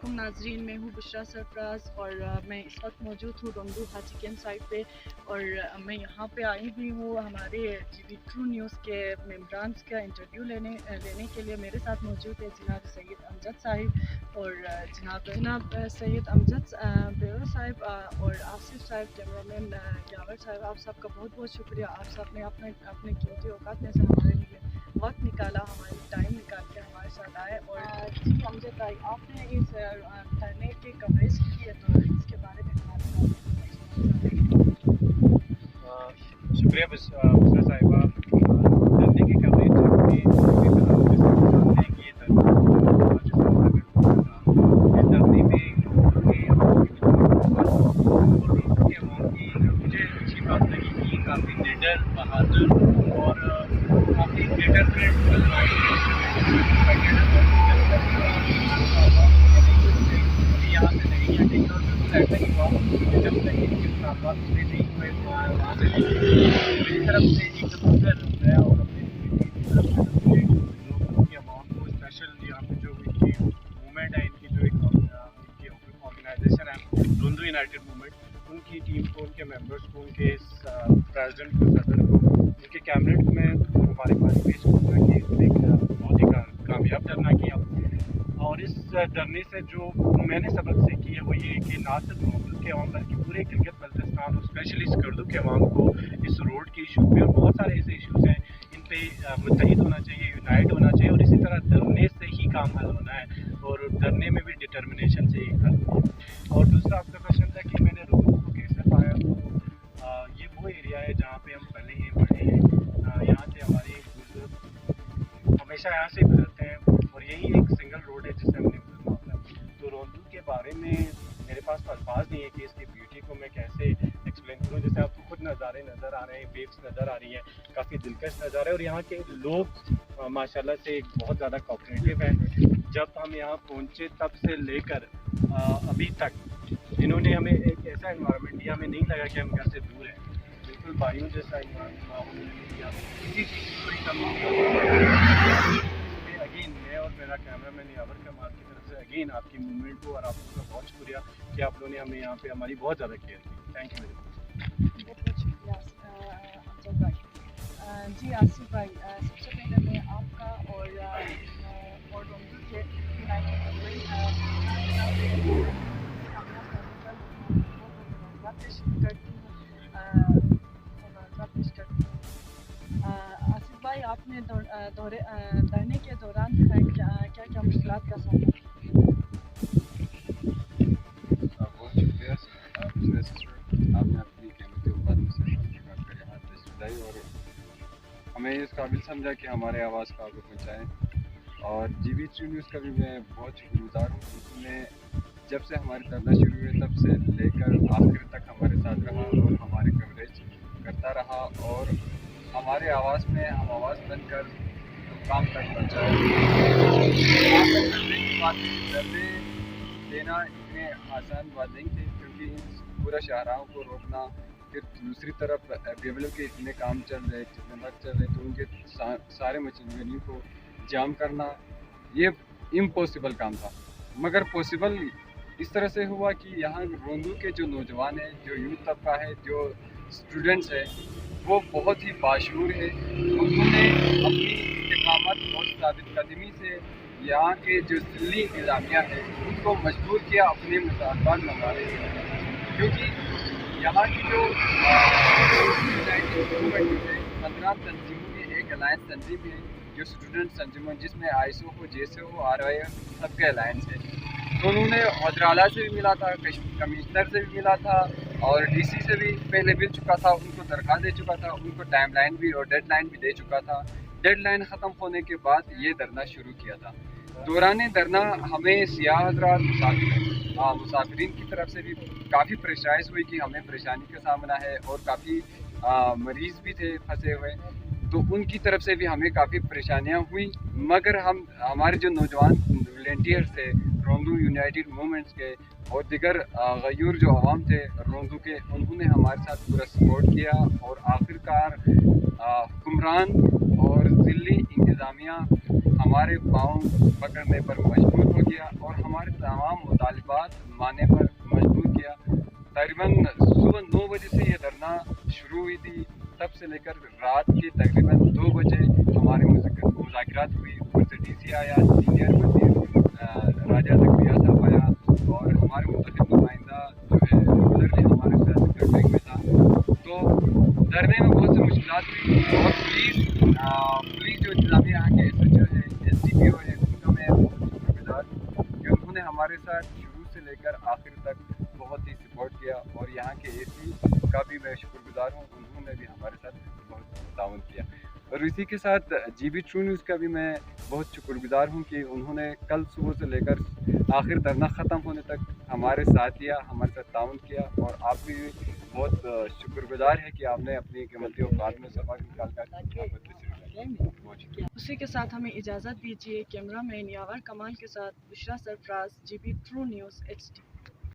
वालेकुम नाजरीन, मैं हूँ बुशरा सरफराज और मैं इस वक्त मौजूद हूँ रोंदू हाजी कैंप साइट पे। और मैं यहाँ पे आई हुई हूँ हमारे जीबी ट्रू न्यूज़ के मेंबरान का इंटरव्यू लेने के लिए। मेरे साथ मौजूद है जनाब सैयद अमजद साहिब और जनाब सैयद अमजद बेरो साहिब और आसिफ साहिब, कैमरामैन यावर साहिब। आप सबका बहुत बहुत शुक्रिया। आप सब ने अपने कीमती औकात में से हमारे लिए वक्त निकाला, हमारे टाइम निकाल के हमारे साथ आए। और जी अमजद भाई, आपने इस धरने की कवरेज की है, तो इसके बारे में हमारे शुक्रिया बुशरा साहिबा। धरने की कवरेज अपनी जानते हैं कि ये धरने में मुझे अच्छी बात लगी कि काफ़ी निडर, बहादुर और काफ़ी डिटरमिनेट यहाँ से नहीं हटेंगे। और बिल्कुल ऐसा ही हुआ कि जब तक इनके मुकाबला पूरे नहीं हुए वहाँ से मेरी तरफ से एक दफा मैं और अपने लोगों की आवाम को स्पेशल यहाँ पे जो इनकी मूवमेंट है, इनकी जो इनकी ऑर्गेनाइजेशन है रोंदू यूनाइटेड मूवमेंट, उनकी टीम को, उनके मेंबर्स को, उनके प्रेसिडेंट को, सदर को, उनके कैबिनेट को मैं हमारे पास पेश करूँगा कि एक बहुत ही कामयाब धरना किया। और इस धरने से जो मैंने सबक सीखी है वो ये कि ना सिर्फ रोंदू के अवाम बल्कि पूरे गिलगित बल्तिस्तान और स्पेशली स्कर्दू के अवाम को इस रोड के इशू पे और बहुत सारे ऐसे इशूज़ हैं इन पे मुत्तहिद होना चाहिए, यूनाइट होना चाहिए। और इसी तरह धरने से ही काम हल होना है और धरने में भी डिटर्मिनेशन से ही हल होना है। और दूसरा आपका क्वेश्चन था कि मैंने रोंदू को कैसे पाया, तो ये वो एरिया है जहाँ पे हम पले हैं, बढ़े हैं। यहाँ से हमारे बुजुर्ग हमेशा यहाँ से गुजरते हैं और यही एक सिंगल रोड है जिससे हमने गुजरना होता है। तो रोंदू के बारे में मेरे पास तो अल्फाज नहीं है कि इसकी ब्यूटी को मैं कैसे एक्सप्लेन करूँ। जैसे आपको खुद नज़ारे नज़र आ रहे हैं, वेव्स नज़र आ रही हैं, काफ़ी दिलकश नज़ारा है। और यहाँ के लोग माशाल्लाह से बहुत ज़्यादा कोऑपरेटिव हैं। जब हम यहाँ पहुँचे तब से लेकर अभी तक इन्होंने हमें एक ऐसा इन्वायरमेंट दिया, हमें नहीं लगा कि हम घर से दूर हैं। बिल्कुल भाइयों जैसा माहौल दिया, किसी चीज़ की कोई कमी नहीं। अगेन मैं और मेरा कैमरामैन यावर कमाल की तरफ से अगेन आपकी मूवमेंट को और आप लोगों का बहुत शुक्रिया कि आप लोगों ने हमें यहाँ पे हमारी बहुत ज़्यादा केयर की। थैंक यू बहुत बहुत शुक्रिया अमजद भाई। जी आसिफ भाई, सबसे पहले मैं आपका और रोंदू के आसिफ भाई, आपने धरने के दौरान क्या क्या मुश्किलात का सामना किया? बहुत शुक्रिया आपने अपनी कीमती औकात में से यहाँ तशरीफ लाई और हमें इस काबिल समझा कि हमारे आवाज़ को आगे पहुँचाएँ। और जीबी ट्रू न्यूज़ का भी मैं बहुत शुक्रगुजार हूँ। उसने जब से हमारी धरना शुरू हुए तब से लेकर आखिर तक हमारे साथ रहा और हमारी कवरेज करता रहा और हमारे आवाज़ में हम आवाज़ बनकर काम तक पहुँचाए। धरने देना इतने आसान बात नहीं थी क्योंकि इन पूरा शाहराहों को रोकना, फिर दूसरी तरफ बेबलों के इतने काम चल रहे, जितने वक्त चल रहे, तो उनके सारे मशीनरियों को जाम करना ये इम्पॉसिबल काम था। मगर पॉसिबल इस तरह से हुआ कि यहाँ रोंदू के जो नौजवान हैं, जो यूथ तबका है, जो स्टूडेंट्स हैं, वो बहुत ही बाशूर है। उन्होंने अपनी इस्तेकामत और साबित कदमी से यहाँ के जो दिल्ली इंतज़ामिया है उनको मजबूर किया अपने मुतालबात मंगाने के लिए। क्योंकि यहाँ की जो गवर्नमेंट है 15 तंजीमों की एक अलायंस तंजीम है जो स्टूडेंट तंजीमों, जिसमें ISO हो, JSO हो, RYO सबके अलायंस है। तो उन्होंने हौदराला से भी मिला था, कमिश्नर से भी मिला था और DC से भी पहले मिल चुका था, उनको दरख्वास्त दे चुका था, उनको टाइमलाइन भी और डेडलाइन भी दे चुका था। डेडलाइन ख़त्म होने के बाद ये धरना शुरू किया था। दौरान धरना हमें सियाह हज़रात मुसाफिरीन की तरफ से भी काफ़ी प्रेशराइज हुई कि हमें परेशानी का सामना है और काफ़ी मरीज़ भी थे फंसे हुए, तो उनकी तरफ से भी हमें काफ़ी परेशानियां हुई। मगर हमारे जो नौजवान वॉलंटियर्स थे रोंदू यूनाइटेड मूवमेंट्स के और दिगर गयूर जो अवाम थे रोंदू के, उन्होंने हमारे साथ पूरा सपोर्ट किया और आखिरकार हुक्मरान और दिल्ली इंतज़ामिया ہمارے پاؤں پکڑنے پر مجبور ہو گیا اور ہمارے تمام مطالبات ماننے پر مجبور کیا. تقریباً صبح 9 بجے سے یہ دھرنا شروع ہوئی تھی. تب سے لے کر رات کے تقریباً 2 بجے ہمارے مذاکرات ہوئی. اوپر سے ڈی سی آیا, سینئر وزیر راجہ زکریا صاحب آیا اور ہمارے منتخب نمائندہ جو ہے ریگولرلی ہمارے ساتھ کنٹیکٹ میں تھا. تو دھرنے میں بہت سی مشکلات ہوئی اور پولیس جو انتظامیہ یہاں کے ایس ایچ او ہے, ایس ڈی پی او ہے, ان کا میں بہت شکر گزار ہوں کہ انہوں نے ہمارے ساتھ شروع سے لے کر آخر تک بہت ہی سپورٹ کیا. اور یہاں کے اے سی کا بھی میں شکر گزار ہوں, انہوں نے بھی ہمارے ساتھ بہت تعاون کیا. اور اسی کے ساتھ جی بی ٹرو نیوز کا بھی میں بہت شکر گزار ہوں کہ انہوں نے کل صبح سے لے کر آخر دھرنا ختم ہونے تک ہمارے ساتھ دیا, ہمارے ساتھ تعاون کیا. اور آپ بھی بہت شکر گزار ہے کہ آپ نے اپنی قیمتی اوقات میں سبق نکال کر اسی کے ساتھ ہمیں اجازت دیجیے. کیمرہ مین یاور کمال کے ساتھ Bushra Sarfaraz, G B true news HD.